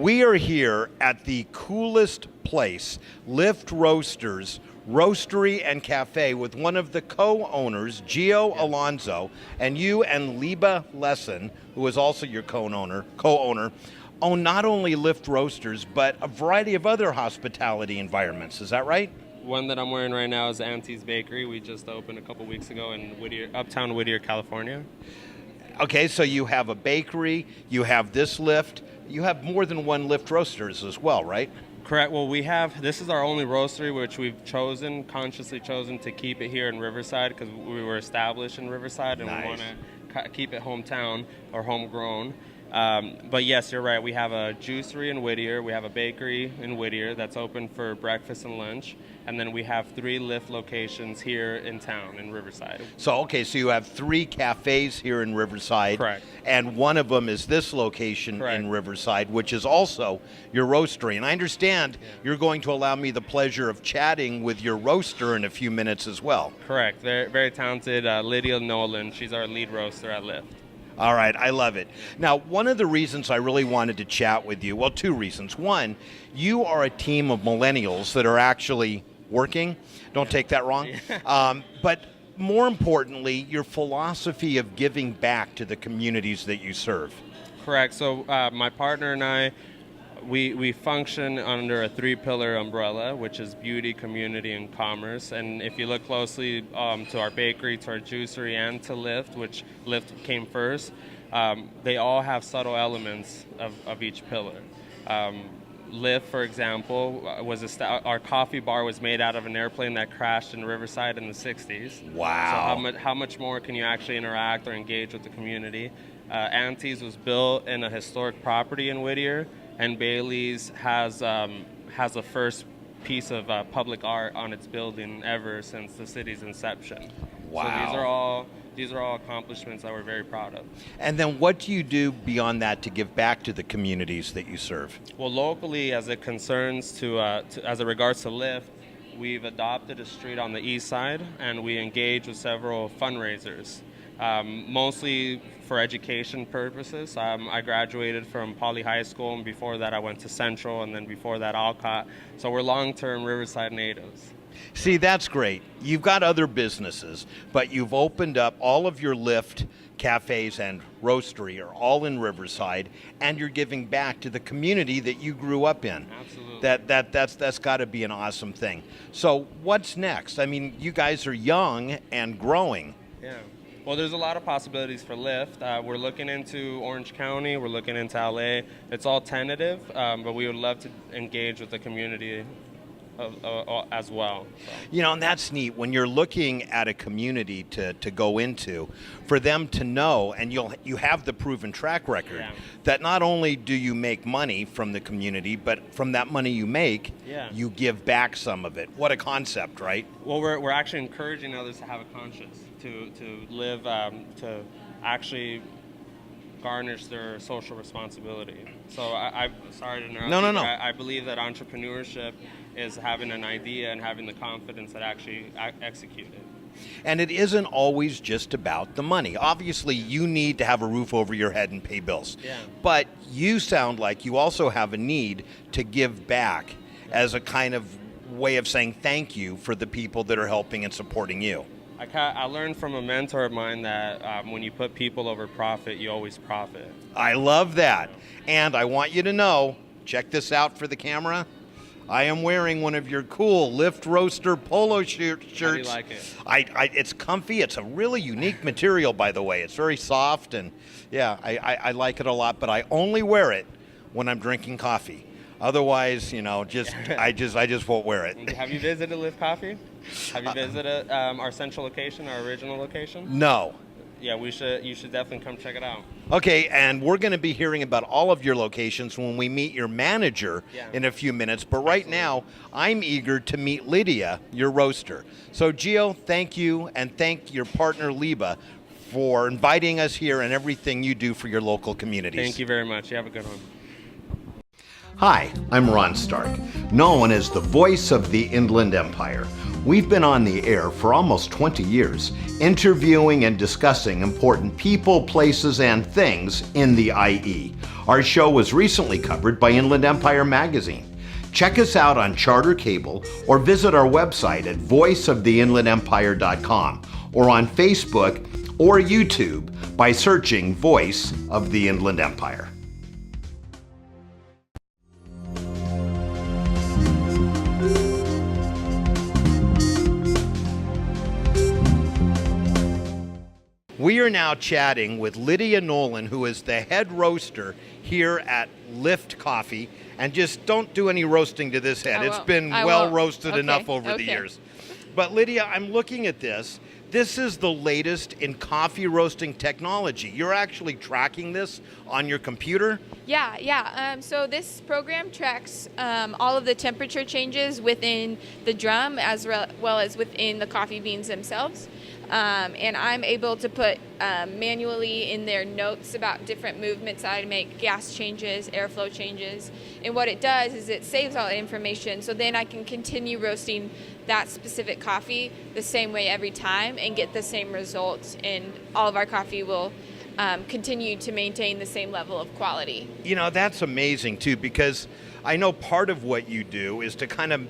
We are here at the coolest place, Lift Roasters Roastery and Cafe, with one of the co-owners, Gio Alonso, and you and Liba Lesson, who is also your co-owner, own not only Lift Roasters, but a variety of other hospitality environments. Is that right? One that I'm wearing right now is Auntie's Bakery. We just opened a couple weeks ago in Uptown Whittier, California. Okay, so you have a bakery, you have this Lift, you have more than one Lift Roasters as well, right? Correct. Well, this is our only roastery, which we've consciously chosen to keep it here in Riverside because we were established in Riverside and Nice. we want to keep it hometown or homegrown. But yes, you're right. We have a juicery in Whittier. We have a bakery in Whittier that's open for breakfast and lunch. And then we have 3 Lift locations here in town in Riverside. So you have 3 cafes here in Riverside. Correct. And one of them is this location Correct. in Riverside, which is also your roastery. And I understand you're going to allow me the pleasure of chatting with your roaster in a few minutes as well. Correct. They're very talented. Lydia Nolan, she's our lead roaster at Lift. All right, I love it. Now, one of the reasons I really wanted to chat with you, well, 2 reasons. One, you are a team of millennials that are actually working. Don't take that wrong. But more importantly, your philosophy of giving back to the communities that you serve. Correct. So my partner and I, we function under a 3-pillar umbrella, which is beauty, community, and commerce. And if you look closely to our bakery, to our juicery, and to Lift, which Lift came first, they all have subtle elements of each pillar. Lift, for example, our coffee bar was made out of an airplane that crashed in Riverside in the 60s. Wow. So how much more can you actually interact or engage with the community? Auntie's was built in a historic property in Whittier, and Bailey's has the first piece of public art on its building ever since the city's inception. Wow. So these are all accomplishments that we're very proud of. And then what do you do beyond that to give back to the communities that you serve? Well, locally, as it concerns as it regards to Lift, we've adopted a street on the east side, and we engage with several fundraisers, mostly for education purposes. I graduated from Poly High School, and before that I went to Central, and then before that Alcott. So we're long-term Riverside natives. See, that's great. You've got other businesses, but you've opened up all of your Lift cafes and roastery are all in Riverside, and you're giving back to the community that you grew up in. Absolutely. That's got to be an awesome thing. So what's next? I mean, you guys are young and growing. Yeah. Well, there's a lot of possibilities for Lift. We're looking into Orange County. We're looking into LA. It's all tentative, but we would love to engage with the community as well. So. You know, and that's neat when you're looking at a community to go into, for them to know, and you have the proven track record, that not only do you make money from the community, but from that money you make, you give back some of it. What a concept, right? Well, we're actually encouraging others to have a conscience, to live, to actually garnish their social responsibility. So I'm sorry to interrupt. No. I believe that entrepreneurship is having an idea and having the confidence that actually execute it. And it isn't always just about the money. Obviously, you need to have a roof over your head and pay bills. Yeah. But you sound like you also have a need to give back as a kind of way of saying thank you for the people that are helping and supporting you. I learned from a mentor of mine that when you put people over profit, you always profit. I love that. And I want you to know, check this out for the camera. I am wearing one of your cool Lift Roaster polo shirts. How do you like it? It's comfy. It's a really unique material, by the way. It's very soft, and I like it a lot, but I only wear it when I'm drinking coffee. Otherwise, I just won't wear it. Have you visited Lift Coffee? Have you visited our central location, our original location? No. Yeah, you should definitely come check it out. Okay, and we're going to be hearing about all of your locations when we meet your manager in a few minutes. But right now, I'm eager to meet Lydia, your roaster. So, Gio, thank you, and thank your partner, Liba, for inviting us here and everything you do for your local communities. Thank you very much. You have a good one. Hi, I'm Ron Stark, known as the voice of the Inland Empire. We've been on the air for almost 20 years, interviewing and discussing important people, places, and things in the IE. Our show was recently covered by Inland Empire magazine. Check us out on Charter Cable or visit our website at voiceoftheinlandempire.com or on Facebook or YouTube by searching Voice of the Inland Empire. We are now chatting with Lydia Nolan, who is the head roaster here at Lift Coffee. And just don't do any roasting to this head. It's been well roasted enough over the years. But Lydia, I'm looking at this. This is the latest in coffee roasting technology. You're actually tracking this on your computer? Yeah. So this program tracks all of the temperature changes within the drum as well as within the coffee beans themselves. And I'm able to put manually in there notes about different movements that I make, gas changes, airflow changes. And what it does is it saves all the information, so then I can continue roasting that specific coffee the same way every time and get the same results, and all of our coffee will continue to maintain the same level of quality. You know, that's amazing too, because I know part of what you do is to kind of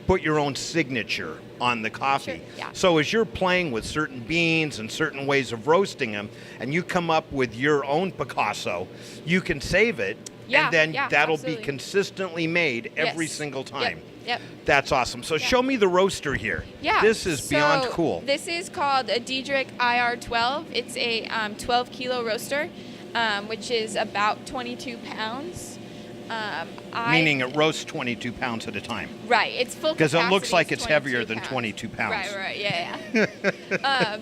put your own signature on the coffee. Sure, yeah. So as you're playing with certain beans and certain ways of roasting them, and you come up with your own Picasso, you can save it, and then that'll absolutely be consistently made every Yes. single time. Yep. That's awesome. So show me the roaster here. Yeah. This is beyond cool. This is called a Diedrich IR12. It's a 12 kilo roaster, which is about 22 pounds. Meaning it roasts 22 pounds at a time. Right, it's full capacity. Because it looks like it's 22 heavier than pounds. 22 pounds. Right,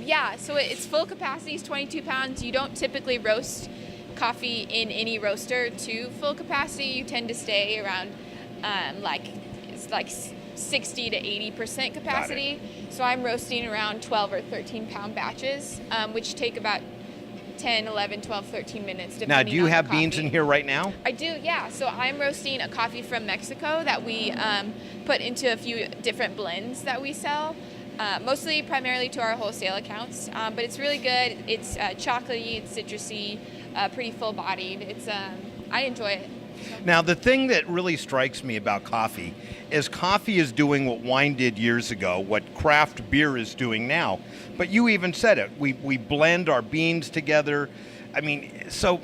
yeah. So it's full capacity is 22 pounds. You don't typically roast coffee in any roaster to full capacity. You tend to stay around it's like 60 to 80% capacity. So I'm roasting around 12 or 13 pound batches, which take about 10, 11, 12, 13 minutes depending on Now, do you have the coffee. beans in here right now? I do, yeah. So I'm roasting a coffee from Mexico that we put into a few different blends that we sell, primarily to our wholesale accounts. But it's really good. It's chocolatey, it's citrusy, pretty full-bodied. I enjoy it. Now, the thing that really strikes me about coffee is doing what wine did years ago, what craft beer is doing now. But you even said it. We blend our beans together. I mean, so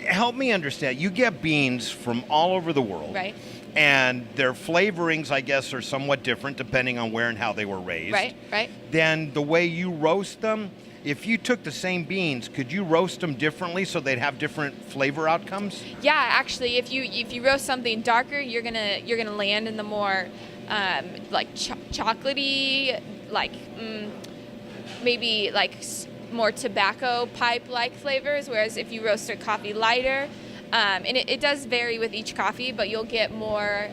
help me understand. You get beans from all over the world. Right. And their flavorings, I guess, are somewhat different depending on where and how they were raised. Right. Then the way you roast them, if you took the same beans, could you roast them differently so they'd have different flavor outcomes? Yeah, actually, if you roast something darker, you're gonna land in the more chocolatey, maybe more tobacco pipe-like flavors. Whereas if you roast a coffee lighter, and it does vary with each coffee, but you'll get more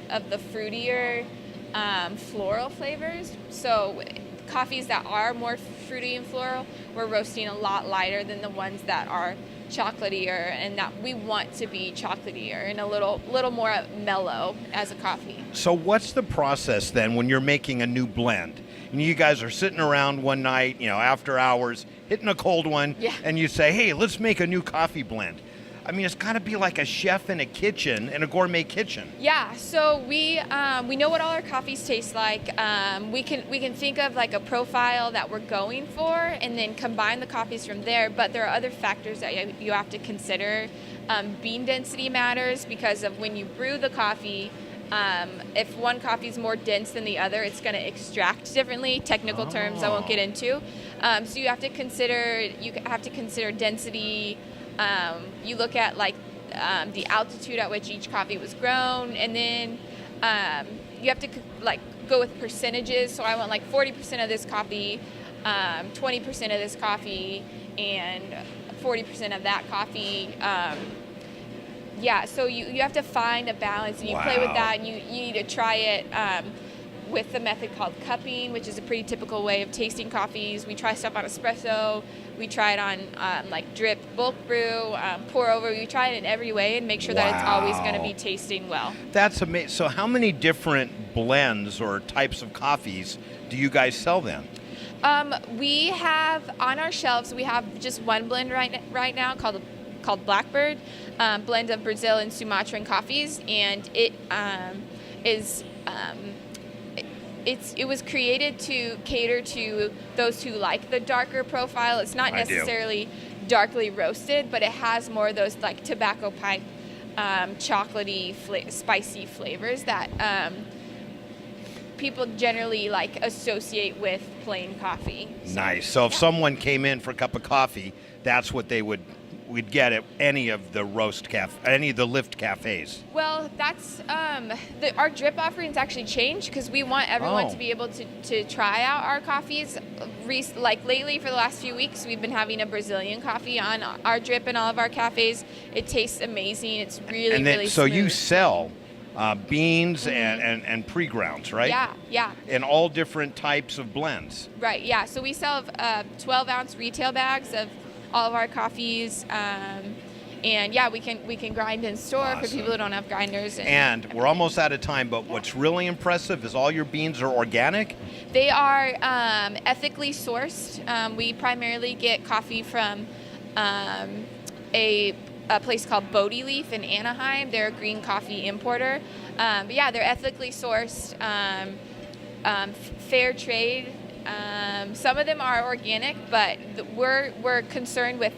of the fruitier, floral flavors. So coffees that are more fruity and floral, we're roasting a lot lighter than the ones that are chocolatier, and that we want to be chocolatier and a little more mellow as a coffee. So what's the process then when you're making a new blend? And you guys are sitting around one night, after hours, hitting a cold one, and you say, hey, let's make a new coffee blend. I mean, it's got to be like a chef in a kitchen, in a gourmet kitchen. Yeah, so we know what all our coffees taste like. We can think of like a profile that we're going for, and then combine the coffees from there. But there are other factors that you have to consider. Bean density matters because of when you brew the coffee. If one coffee is more dense than the other, it's going to extract differently. Technical terms I won't get into. So you have to consider density. You look at the altitude at which each coffee was grown, and then you have to go with percentages. So I want 40% of this coffee, 20% of this coffee, and 40% of that coffee. So you have to find a balance, and you play with that, and you need to try it with the method called cupping, which is a pretty typical way of tasting coffees. We try stuff on espresso. We try it on like drip, bulk brew, pour over. We try it in every way and make sure that it's always going to be tasting well. That's amazing. So how many different blends or types of coffees do you guys sell then? We have on our shelves, we have just one blend right now called Blackbird, blend of Brazil and Sumatran coffees, and it was created to cater to those who like the darker profile. It's not necessarily darkly roasted, but it has more of those like tobacco pipe, chocolatey, spicy flavors that people generally like associate with plain coffee. Nice. So if someone came in for a cup of coffee, that's what we'd get at any of the any of the Lift cafes. Well, that's our drip offerings actually changed because we want everyone to be able to try out our coffees. Like lately, for the last few weeks, we've been having a Brazilian coffee on our drip in all of our cafes. It tastes amazing. It's really So smooth. you sell beans and pre-grounds, right? Yeah. In all different types of blends. Right, yeah. So we sell 12-ounce retail bags of all of our coffees, and yeah, we can grind in store for people who don't have grinders. And we're almost out of time, but what's really impressive is all your beans are organic? They are ethically sourced. We primarily get coffee from a place called Bodie Leaf in Anaheim. They're a green coffee importer. But yeah, they're ethically sourced, fair trade. Some of them are organic, but we're concerned with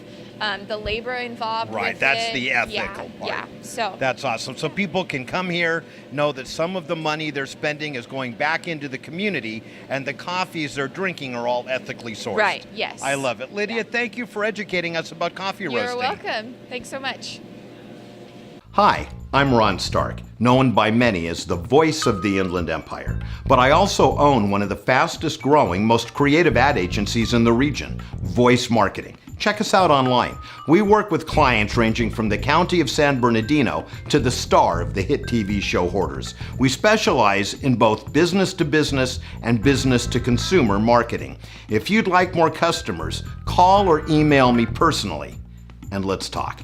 the labor involved. Right, with that's it. the ethical part. Yeah, so that's awesome. So people can come here, know that some of the money they're spending is going back into the community, and the coffees they're drinking are all ethically sourced. Right, yes. I love it. Lydia, thank you for educating us about coffee roasting. You're welcome. Thanks so much. Hi, I'm Ron Stark, known by many as the voice of the Inland Empire, but I also own one of the fastest growing, most creative ad agencies in the region, Voice Marketing. Check us out online. We work with clients ranging from the county of San Bernardino to the star of the hit TV show Hoarders. We specialize in both business to business and business to consumer marketing. If you'd like more customers, call or email me personally, and let's talk.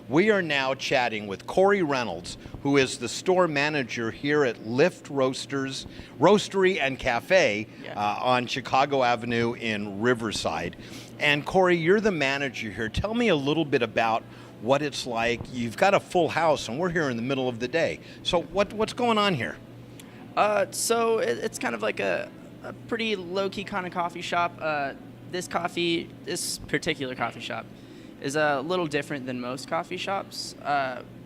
We are now chatting with Corey Reynolds, who is the store manager here at Lift Roasters Roastery and Cafe on Chicago Avenue in Riverside. And Corey, you're the manager here. Tell me a little bit about what it's like. You've got a full house, and we're here in the middle of the day. So what's going on here? So it's kind of like a pretty low-key kind of coffee shop. This particular coffee shop is a little different than most coffee shops.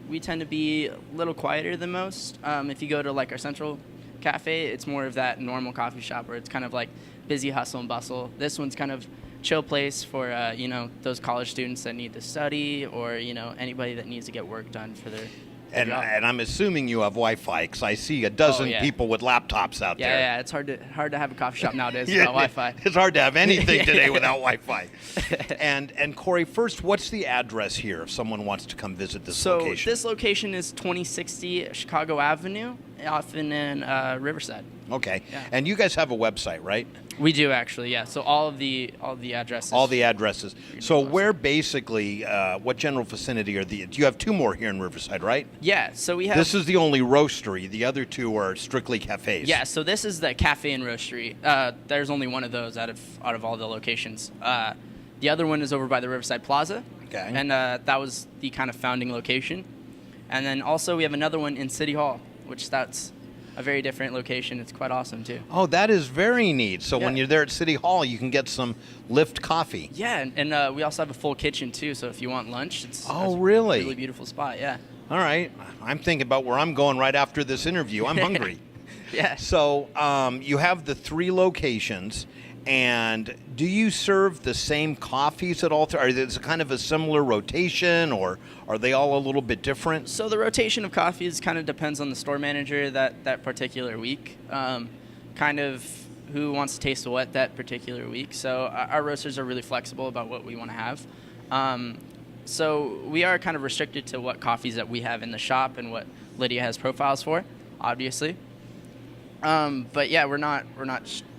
We tend to be a little quieter than most. If you go to like our central cafe, it's more of that normal coffee shop where it's kind of like busy hustle and bustle. This one's kind of chill place for those college students that need to study, or anybody that needs to get work done for their And I'm assuming you have Wi-Fi, because I see a dozen people with laptops out there. Yeah, it's hard to have a coffee shop nowadays without Wi-Fi. It's hard to have anything today without Wi-Fi. And Corey, first, what's the address here if someone wants to come visit this location? So this location is 2060 Chicago Avenue, often in Riverside. Okay. Yeah. And you guys have a website, right? We do actually, yeah. So all the addresses. All the addresses. So where basically, what general vicinity are the? You have two more here in Riverside, right? Yeah. So we have. This is the only roastery. The other two are strictly cafes. Yeah. So this is the cafe and roastery. There's only one of those out of all the locations. The other one is over by the Riverside Plaza. Okay. And that was the kind of founding location. And then also we have another one in City Hall, which that's a very different location. It's quite awesome too. Oh, that is very neat. So when Yeah. you're there at City Hall, you can get some Lift coffee. Yeah, and we also have a full kitchen too. So if you want lunch, it's Oh, a really? really beautiful spot. Yeah. All right. I'm thinking about where I'm going right after this interview. I'm hungry. Yeah. So you have the three locations, and do you serve the same coffees at all? Are it kind of a similar rotation, or are they all a little bit different? So the rotation of coffees kind of depends on the store manager that particular week. Kind of who wants to taste what that particular week. So our roasters are really flexible about what we want to have. So we are kind of restricted to what coffees that we have in the shop and what Lydia has profiles for, obviously. But yeah, we're not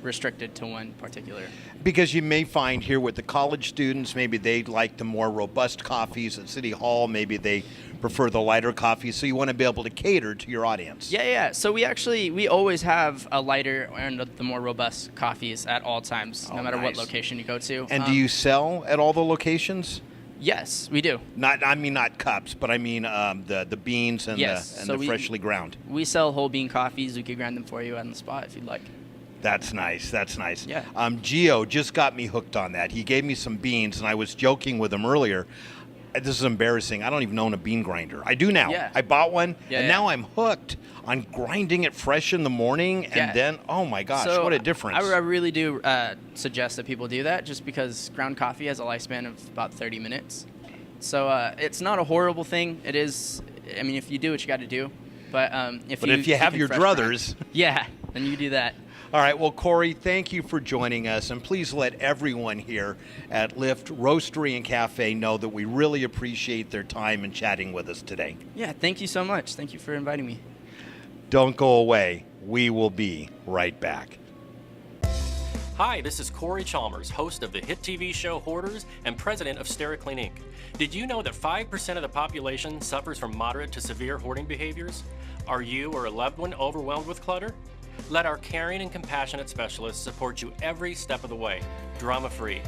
restricted to one particular. Because you may find here with the college students, maybe they like the more robust coffees at City Hall. Maybe they prefer the lighter coffees. So you want to be able to cater to your audience. Yeah. So we always have a lighter and the more robust coffees at all times, no matter what location you go to. And do you sell at all the locations? Yes, we do. Not cups, but I mean the beans and the freshly ground. We sell whole bean coffees. We could grind them for you on the spot if you'd like. That's nice. Yeah. Gio just got me hooked on that. He gave me some beans, and I was joking with him earlier. This is embarrassing. I don't even own a bean grinder. I do now. Yeah. I bought one, and now I'm hooked on grinding it fresh in the morning, and then, oh my gosh, so what a difference. I really do suggest that people do that, just because ground coffee has a lifespan of about 30 minutes. So it's not a horrible thing. It is, I mean, if you do what you got to do. But if you have your druthers. Yeah, then you do that. All right, well, Corey, thank you for joining us, and please let everyone here at Lift Roastery and Cafe know that we really appreciate their time and chatting with us today. Yeah, thank you so much. Thank you for inviting me. Don't go away. We will be right back. Hi, this is Corey Chalmers, host of the hit TV show Hoarders and president of SteriClean Inc. Did you know that 5% of the population suffers from moderate to severe hoarding behaviors? Are you or a loved one overwhelmed with clutter? Let our caring and compassionate specialists support you every step of the way, drama-free.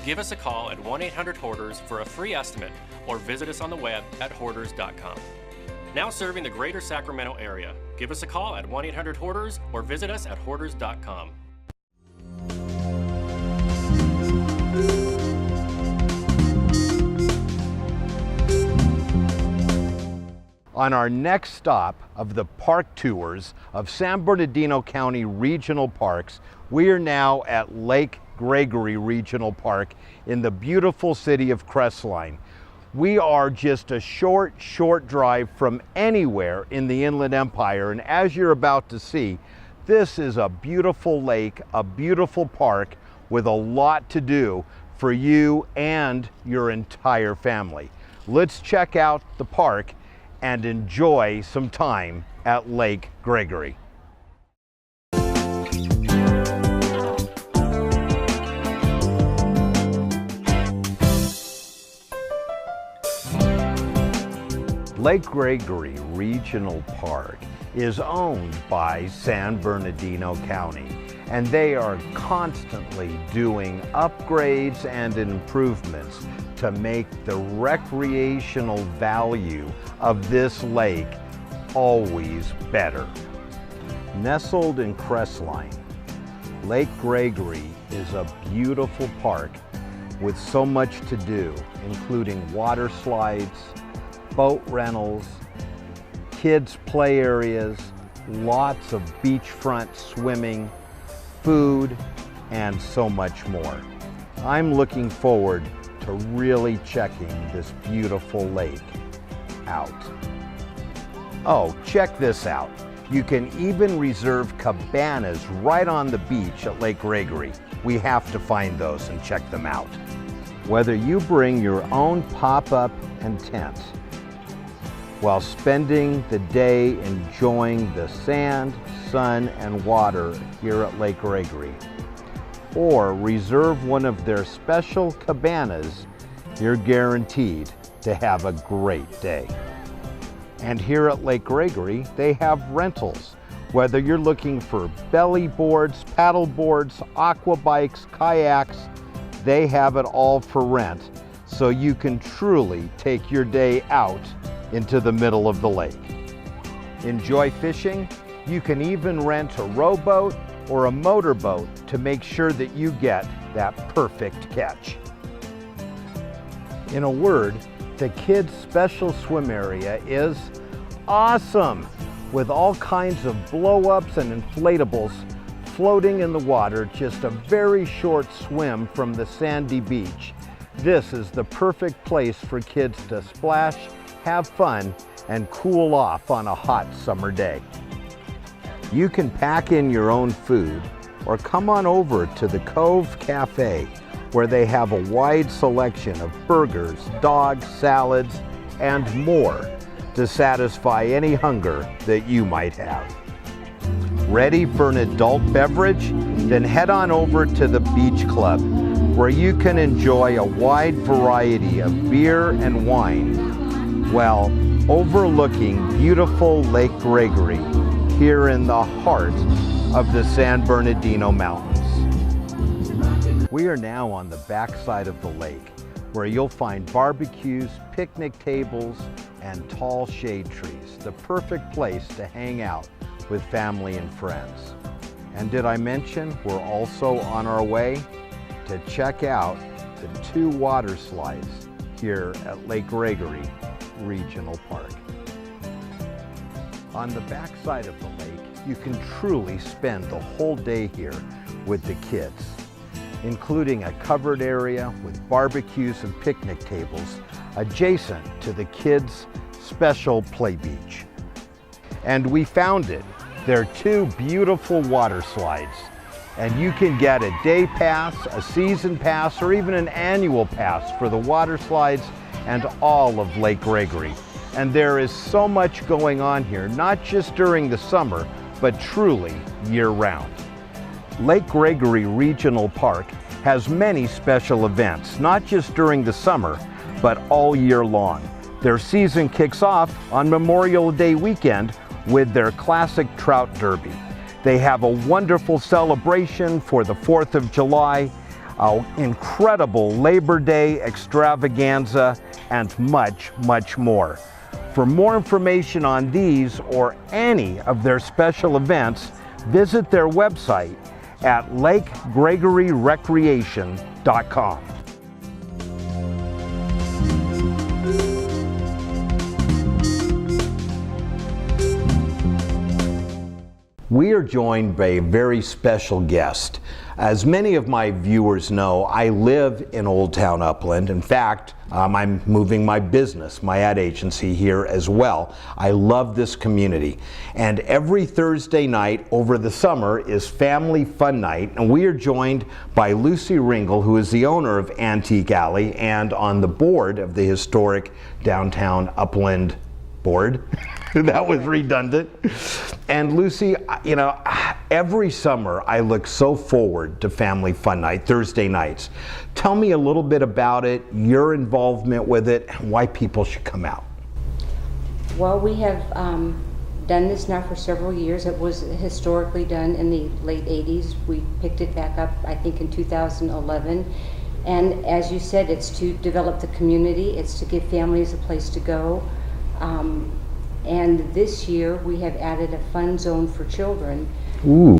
Give us a call at 1-800-HOARDERS for a free estimate, or visit us on the web at hoarders.com. Now serving the greater Sacramento area. Give us a call at 1-800-HOARDERS or visit us at hoarders.com. On our next stop of the park tours of San Bernardino County Regional Parks, we are now at Lake Gregory Regional Park in the beautiful city of Crestline. We are just a short drive from anywhere in the Inland Empire, and as you're about to see, this is a beautiful lake, a beautiful park with a lot to do for you and your entire family. Let's check out the park and enjoy some time at Lake Gregory. Lake Gregory Regional Park is owned by San Bernardino County, and they are constantly doing upgrades and improvements to make the recreational value of this lake always better. Nestled in Crestline, Lake Gregory is a beautiful park with so much to do, including water slides, boat rentals, kids' play areas, lots of beachfront swimming, food, and so much more. I'm looking forward to really checking this beautiful lake out. Oh, check this out. You can even reserve cabanas right on the beach at Lake Gregory. We have to find those and check them out. Whether you bring your own pop-up and tent, while spending the day enjoying the sand, sun, and water here at Lake Gregory, or reserve one of their special cabanas, you're guaranteed to have a great day. And here at Lake Gregory, they have rentals. Whether you're looking for belly boards, paddle boards, aqua bikes, kayaks, they have it all for rent, so you can truly take your day out into the middle of the lake. Enjoy fishing? You can even rent a rowboat or a motorboat to make sure that you get that perfect catch. In a word, the kids' special swim area is awesome, with all kinds of blow-ups and inflatables floating in the water, just a very short swim from the sandy beach. This is the perfect place for kids to splash, have fun, and cool off on a hot summer day. You can pack in your own food, or come on over to the Cove Cafe, where they have a wide selection of burgers, dogs, salads, and more to satisfy any hunger that you might have. Ready for an adult beverage? Then head on over to the Beach Club, where you can enjoy a wide variety of beer and wine, well, overlooking beautiful Lake Gregory here in the heart of the San Bernardino Mountains. We are now on the backside of the lake, where you'll find barbecues, picnic tables, and tall shade trees, the perfect place to hang out with family and friends. And did I mention we're also on our way to check out the 2 water slides here at Lake Gregory Regional Park. On the backside of the lake, you can truly spend the whole day here with the kids, including a covered area with barbecues and picnic tables adjacent to the kids' special play beach. And we found it. There are 2 beautiful water slides, and you can get a day pass, a season pass, or even an annual pass for the water slides and all of Lake Gregory. And there is so much going on here, not just during the summer, but truly year-round. Lake Gregory Regional Park has many special events, not just during the summer, but all year long. Their season kicks off on Memorial Day weekend with their classic trout derby. They have a wonderful celebration for the 4th of July, an incredible Labor Day extravaganza, and much, much more. For more information on these or any of their special events, visit their website at lakegregoryrecreation.com. We are joined by a very special guest. As many of my viewers know, I live in Old Town Upland. In fact, I'm moving my business, my ad agency, here as well. I love this community. And every Thursday night over the summer is Family Fun Night, and we are joined by Lucy Ringel, who is the owner of Antique Alley and on the board of the historic Downtown Upland board. That was redundant. And Lucy, you know, every summer I look so forward to Family Fun Night, Thursday nights. Tell me a little bit about it, your involvement with it, and why people should come out. Well, we have done this now for several years. It was historically done in the late 80s. We picked it back up, I think, in 2011. And as you said, it's to develop the community. It's to give families a place to go. And this year we have added a fun zone for children. Ooh,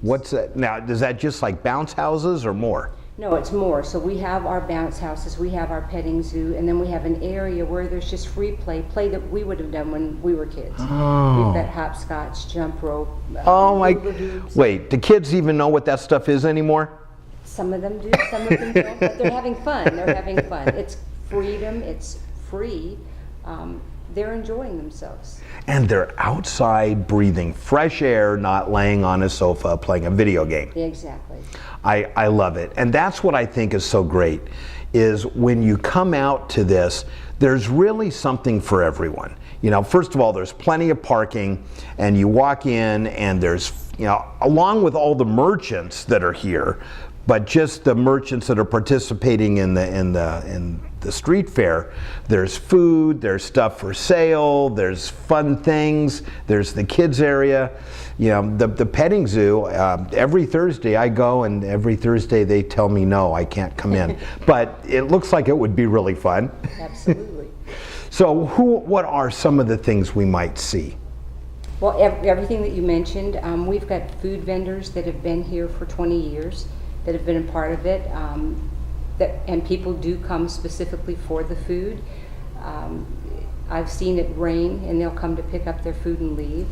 what's that? Now, is that just like bounce houses or more? No, it's more. So we have our bounce houses, we have our petting zoo, and then we have an area where there's just free play that we would have done when we were kids. Oh. We've got hopscotch, jump rope. Oh my, hula hoops. wait, do kids even know what that stuff is anymore? Some of them do, some of them don't, but they're having fun. They're having fun. It's freedom, it's free. They're enjoying themselves. And they're outside breathing fresh air, not laying on a sofa playing a video game. Exactly. I love it. And that's what I think is so great, is when you come out to this, there's really something for everyone. You know, first of all, there's plenty of parking, and you walk in and there's, you know, along with all the merchants that are here, but just the merchants that are participating in the street fair, there's food, there's stuff for sale, there's fun things, there's the kids area. You know, the petting zoo, every Thursday I go, and every Thursday they tell me no, I can't come in. But it looks like it would be really fun. Absolutely. So what are some of the things we might see? Well, everything that you mentioned, we've got food vendors that have been here for 20 years that have been a part of it, and people do come specifically for the food. I've seen it rain and they'll come to pick up their food and leave.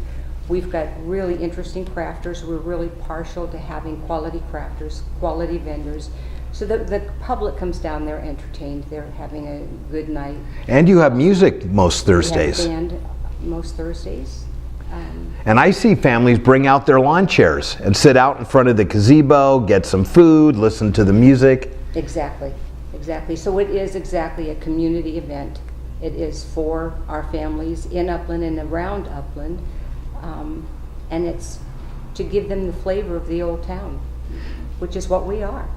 We've got really interesting crafters. We're really partial to having quality crafters, quality vendors, so that the public comes down there entertained. They're having a good night. And you have music most Thursdays. We have a band most Thursdays. And I see families bring out their lawn chairs and sit out in front of the gazebo, get some food, listen to the music. Exactly, exactly. So it is exactly a community event. It is for our families in Upland and around Upland, and it's to give them the flavor of the old town, which is what we are.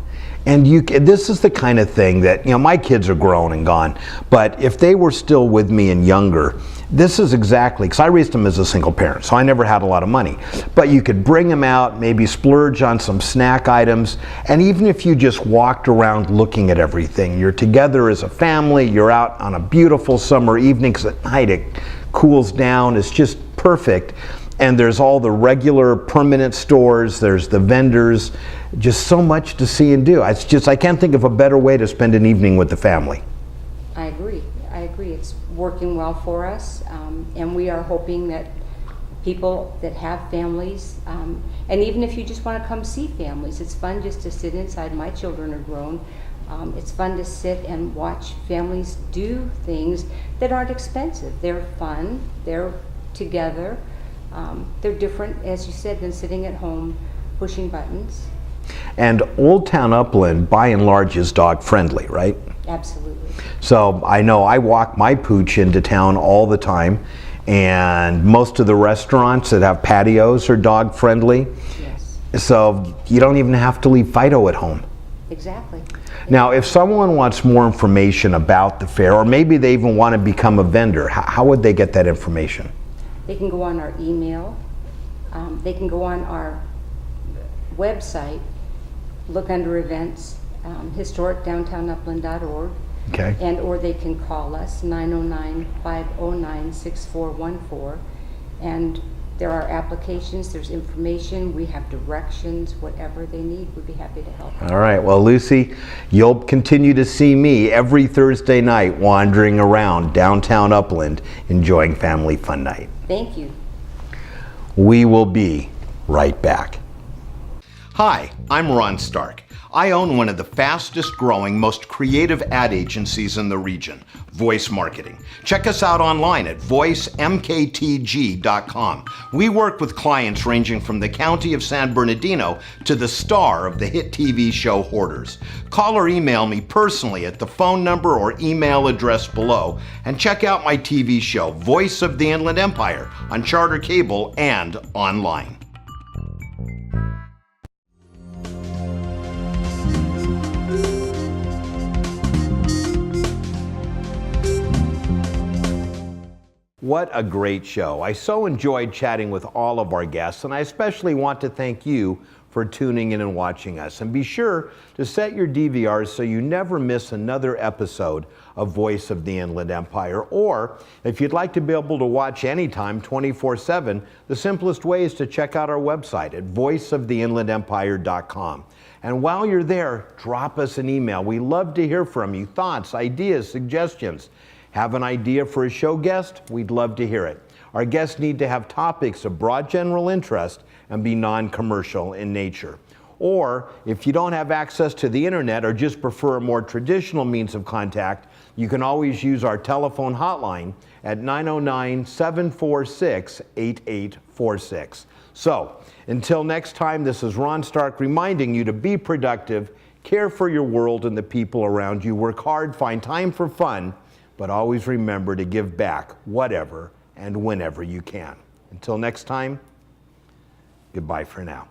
And this is the kind of thing that, my kids are grown and gone, but if they were still with me and younger, this is exactly, because I raised them as a single parent, so I never had a lot of money. But you could bring them out, maybe splurge on some snack items, and even if you just walked around looking at everything, you're together as a family, you're out on a beautiful summer evening, because at night it cools down, it's just perfect. And there's all the regular permanent stores, there's the vendors, just so much to see and do. I can't think of a better way to spend an evening with the family. I agree. It's working well for us, and we are hoping that people that have families, and even if you just want to come see families, it's fun just to sit inside. My children are grown. It's fun to sit and watch families do things that aren't expensive. They're fun, they're together. They're different, as you said, than sitting at home pushing buttons. And Old Town Upland, by and large, is dog friendly, right? Absolutely. So I know I walk my pooch into town all the time, and most of the restaurants that have patios are dog friendly. Yes. So you don't even have to leave Fido at home. Exactly. Now, if someone wants more information about the fair, or maybe they even want to become a vendor, how would they get that information? They can go on our email. They can go on our website, look under events, historicdowntownupland.org. Okay. And or they can call us 909-509-6414, and there are applications, there's information, we have directions, whatever they need, we'd be happy to help. All right, well, Lucy, you'll continue to see me every Thursday night wandering around downtown Upland enjoying Family Fun Night. Thank you. We will be right back. Hi, I'm Ron Stark. I own one of the fastest growing, most creative ad agencies in the region, Voice Marketing. Check us out online at voicemktg.com. We work with clients ranging from the county of San Bernardino to the star of the hit TV show Hoarders. Call or email me personally at the phone number or email address below, and check out my TV show, Voice of the Inland Empire, on Charter Cable and online. What a great show. I so enjoyed chatting with all of our guests, and I especially want to thank you for tuning in and watching us. And be sure to set your DVRs so you never miss another episode of Voice of the Inland Empire. Or if you'd like to be able to watch anytime 24/7, the simplest way is to check out our website at voiceoftheinlandempire.com. And while you're there, drop us an email. We love to hear from you, thoughts, ideas, suggestions. Have an idea for a show guest? We'd love to hear it. Our guests need to have topics of broad general interest and be non-commercial in nature. Or if you don't have access to the internet or just prefer a more traditional means of contact, you can always use our telephone hotline at 909-746-8846. So until next time, this is Ron Stark reminding you to be productive, care for your world and the people around you, work hard, find time for fun, but always remember to give back whatever and whenever you can. Until next time, goodbye for now.